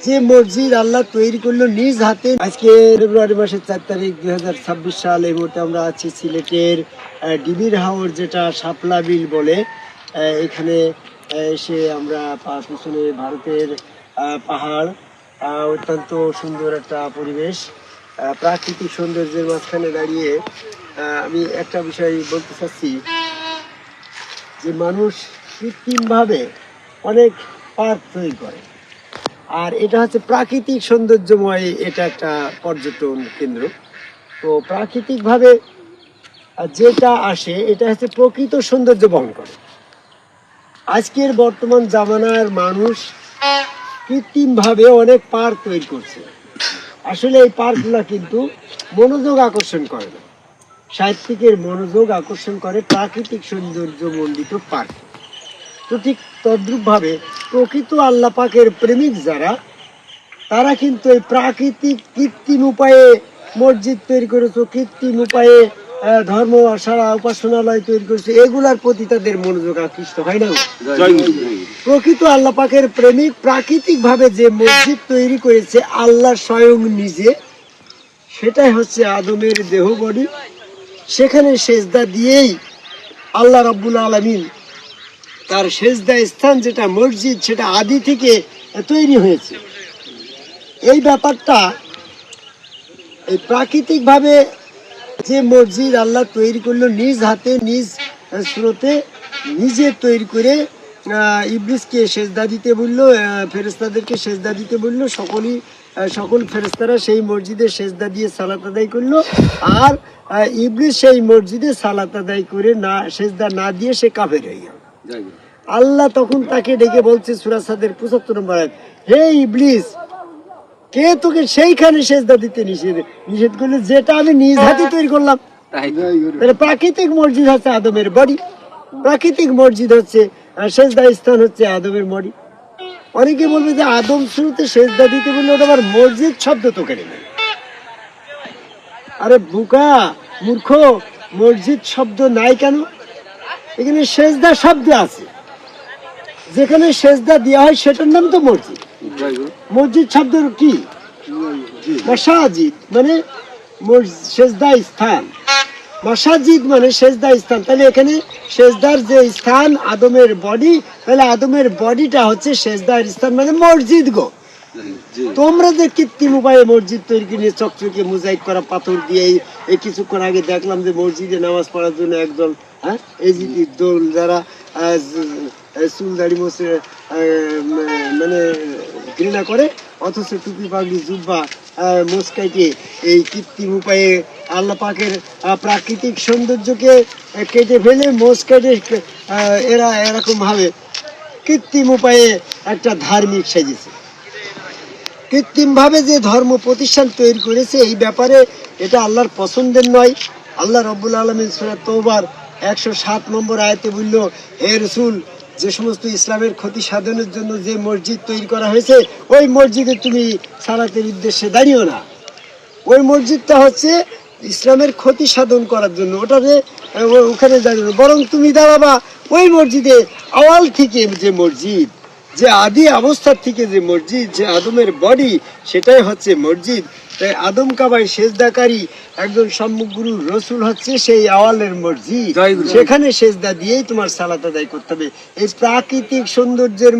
যে মসজিদ আল্লাহ তৈরি করলো নিজ হাতে। আজকে ফেব্রুয়ারি মাসের 4 তারিখ 2026 সাল। এই মুহূর্তে আমরা আছি সিলেটের ডিবির হাওর, যেটা শাপলা বিল বলে। এখানে এসে আমরা পিছনে ভারতের পাহাড়, অত্যন্ত সুন্দর একটা পরিবেশ, প্রাকৃতিক সৌন্দর্যের মাঝখানে দাঁড়িয়ে আমি একটা বিষয় বলতে চাচ্ছি যে মানুষ কৃত্রিমভাবে অনেক পার্ক তৈরি করে, আর এটা হচ্ছে প্রাকৃতিক সৌন্দর্যময়, এটা একটা পর্যটন কেন্দ্র। তো প্রাকৃতিকভাবে যেটা আসে এটা হচ্ছে প্রকৃত সৌন্দর্য বহন করে। আজকের বর্তমান জামানার মানুষ কৃত্রিমভাবে অনেক পার্ক তৈরি করছে। আসলে এই পার্কগুলো কিন্তু মনোযোগ আকর্ষণ করে না, সাহিত্যিকের মনোযোগ আকর্ষণ করে প্রাকৃতিক সৌন্দর্য মণ্ডিত পার্ক। তো ঠিক তদ্রূপভাবে প্রকৃত আল্লাহ পাকের প্রেমিক যারা, তারা কিন্তু এই প্রাকৃতিক কৃত্রিম উপায়ে মসজিদ তৈরি করেছে, কৃত্রিম উপায়ে ধর্মশালা উপাসনালয় তৈরি করেছে, এগুলার প্রতি তাদের মনোযোগ আকৃষ্ট হয় না। প্রকৃত আল্লাহ পাকের প্রেমিক প্রাকৃতিক ভাবে যে মসজিদ তৈরি করেছে আল্লাহ স্বয়ং নিজে, সেটাই হচ্ছে আদমের দেহ বডি। সেখানে সেজদা দিয়েই আল্লাহ রাব্বুল আলামিন তার সেজদা স্থান যেটা মসজিদ, সেটা আদি থেকে তৈরি হয়েছে। এই ব্যাপারটা এই প্রাকৃতিকভাবে যে মসজিদ আল্লাহ তৈরি করলো নিজ হাতে, নিজ স্রোতে, নিজে তৈরি করে ইবলিসকে সেজদা দিতে বললো, ফেরেশতাদেরকে সেজদা দিতে বললো। সকল ফেরেশতারা সেই মসজিদে সেজদা দিয়ে সালাত আদায় করলো, আর ইবলিস সেই মসজিদে সালাত আদায় করে না, সেজদা না দিয়ে সে কাফের হয়ে গেল। আল্লাহ তখন তাকে ডেকে বলছে সূরা সাদের 75 নম্বর আয়াত, হে ইবলিস, কে তোকে সেইখানে সেজদা দিতে নিষেধ করলো যেটা আমি নিজ হাতে তৈরি করলাম? তাহলে প্রাকৃতিক মসজিদ হচ্ছে আদমের বডি, প্রাকৃতিক মসজিদ হচ্ছে সেজদা স্থান হচ্ছে আদমের বডি। অনেকে বলবে যে আদম শুরুতে সেজদা দিতে বললে ওটা আবার মসজিদ শব্দ তো কেন নেই? আরে বুকা মূর্খ, মসজিদ শব্দ নাই কেন? এখানে সেজদা শব্দ আছে, যেখানে সেজদা দেওয়া হয় সেটার নাম তো মসজিদ। মসজিদ শব্দ কি? মাসাজিদ মানে সেজদা স্থান, মাসাজিদ মানে সেজদা স্থান। তাহলে এখানে সেজদার যে স্থান আদমের বডি, তাহলে আদমের বডিটা হচ্ছে সেজদার স্থান, মানে মসজিদ গো। তোমরা যে কৃত্রিম উপায়ে মসজিদ তৈরি করে চকচকে মোজাইক করা পাথর দিয়ে, এই কিছুক্ষণ আগে দেখলাম যে মসজিদে নামাজ পড়ার জন্য একদল এজিদির দল যারা চুল দাড়ি মোছে মানে ঘৃণা করে, অথচ টুপি পাগড়ি জুব্বা মোচকাইকে এই কৃত্রিম উপায়ে আল্লাহ পাকের প্রাকৃতিক সৌন্দর্যকে কেটে ফেলে মোচ কেটে এরা এরকম ভাবে কৃত্রিম উপায়ে একটা ধার্মিক সেজেছে। কৃত্রিম ভাবে যে ধর্ম প্রতিষ্ঠান তৈরি করেছে, এই ব্যাপারে এটা আল্লাহর পছন্দের নয়। আল্লাহ রাব্বুল আলামিন সূরা তওবার 107 নম্বর আয়াতে বলল, হে রাসূল, যে সমস্ত ইসলামের ক্ষতি সাধনের জন্য যে মসজিদ তৈরি করা হয়েছে, ওই মসজিদে তুমি সালাতের উদ্দেশ্যে দাঁড়িও না। ওই মসজিদটা হচ্ছে ইসলামের ক্ষতি সাধন করার জন্য, ওটাতে ওখানে দাঁড়িয়ে, বরং তুমি দাঁড়াবা ওই মসজিদে আওয়াল থেকে যে মসজিদ, যে আদি অবস্থার থেকে যে মসজিদ, যে আদমের বডি, সেটাই হচ্ছে মসজিদ। তাই আদম কাবায় সেজদাকারী একজন সম্মুখ গুরু রসুল হচ্ছে সেই আওয়ালের মসজিদ, সেখানে সেজদা দিয়েই তোমার সালাত আদায় করতে হবে। এই প্রাকৃতিক সৌন্দর্যের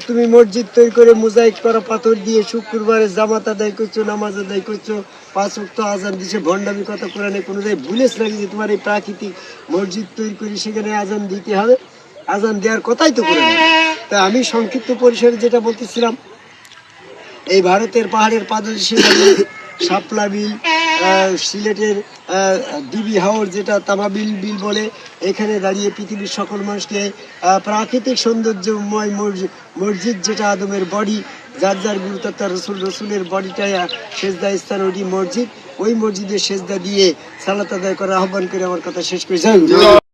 তুমি মসজিদ তৈরি করে মোজাইক করা পাথর দিয়ে শুক্রবারে জামাত আদায় করছো, নামাজ আদায় করছো, 5 ওয়াক্ত আজান দিচ্ছে, ভণ্ডামি কথা কোরআনে কোনো জায়গায় ভুলেছ নাকি যে তোমার এই প্রাকৃতিক মসজিদ তৈরি করে সেখানে আজান দিতে হবে? আজান দেওয়ার কথাই তো করে না। তা আমি সংক্ষিপ্ত পরিসরে যেটা বলতেছিলাম, এই ভারতের পাহাড়ের পাদদেশে শাপলা বিল, সিলেটের ডিবি হাওর যেটা তামাবিল বিল বলে, এখানে দাঁড়িয়ে পৃথিবীর সকল মানুষকে প্রাকৃতিক সৌন্দর্যময় মসজিদ যেটা আদমের বডি, যার যার গুরুত্ব রসুলের বডিটাই সেজদা স্থান, ওটি মসজিদ, ওই মসজিদে সেজদা দিয়ে সালাত আদায় করার আহ্বান করে আমার কথা শেষ করেছি।